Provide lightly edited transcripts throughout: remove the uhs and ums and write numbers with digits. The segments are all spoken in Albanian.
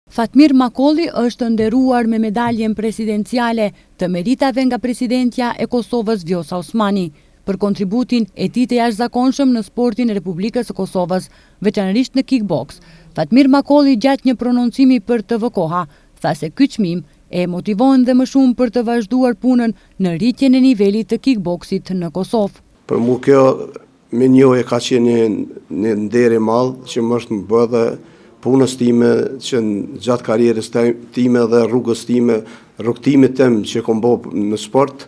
Fatmir Makolli është nderuar me medaljen presidenciale të meritave nga presidentja e Kosovës Vjosa Osmani për kontributin e tij të jashtëzakonshëm në sportin e Republikës së Kosovës, veçanërisht në kickboks. Fatmir Makolli gjatë një prononcimi për TV Koha tha se ky çmim e motivon dhe më shumë për të vazhduar punën në rritjen e nivelit të kickboksit në Kosovë. Për mua kjo me njohje ka qenë një nder i madh që më është më bë dhe punës time që gjatë karrierës time dhe rrugës time, rrugtimit tim që kom bërë në sport,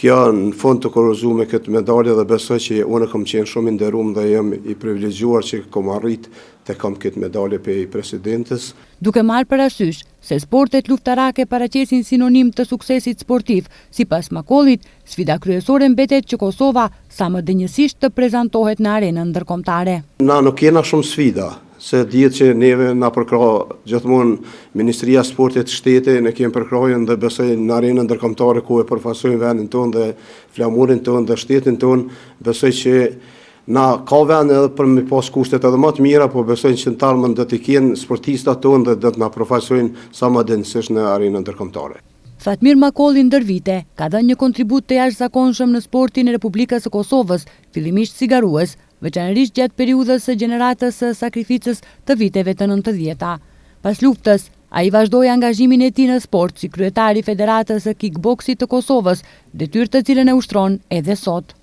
kjo në fund të kurorëzuar me këtë medalje dhe besoj që unë kam qenë shumë i nderuar dhe jam i privilegjuar që kom arrit të kam këtë medalje për presidentes. Duke marrë parasysh se sportet luftarake paraqesin sinonim të suksesit sportiv, sipas Makollit, sfida kryesore mbetet që Kosova sa më dinjësisht të prezantohet në arenën ndërkombëtare. Na nuk kena shumë sfida, se dihet që neve na përkrah gjithmonë Ministria e Sportit shtete, ne kemi përkrahjen dhe besoj në arenën ndërkombëtare ku e përfaqësojmë vendin tonë dhe flamurin tonë dhe shtetin tonë, besoj që na ka vend edhe për me pas kushtet edhe më të mira, po besoj që në tarmën do të kenë sportistat tonë dhe do të na përfaqësojnë sa më dinjësisht në arenën ndërkombëtare. Fatmir Makolli ndër vite ka dhënë një kontribut të jashtëzakonshëm në sportin e Republikës së Kosovës, fillimisht si garues, veçanërisht gjatë periudhës së gjeneratës së sakrificës të viteve të 90-ta. Pas luftës, ai vazhdoi angazhimin e tij në sport si kryetari i Federatës së Kickboksit të Kosovës, detyrë të cilën e ushtron edhe sot.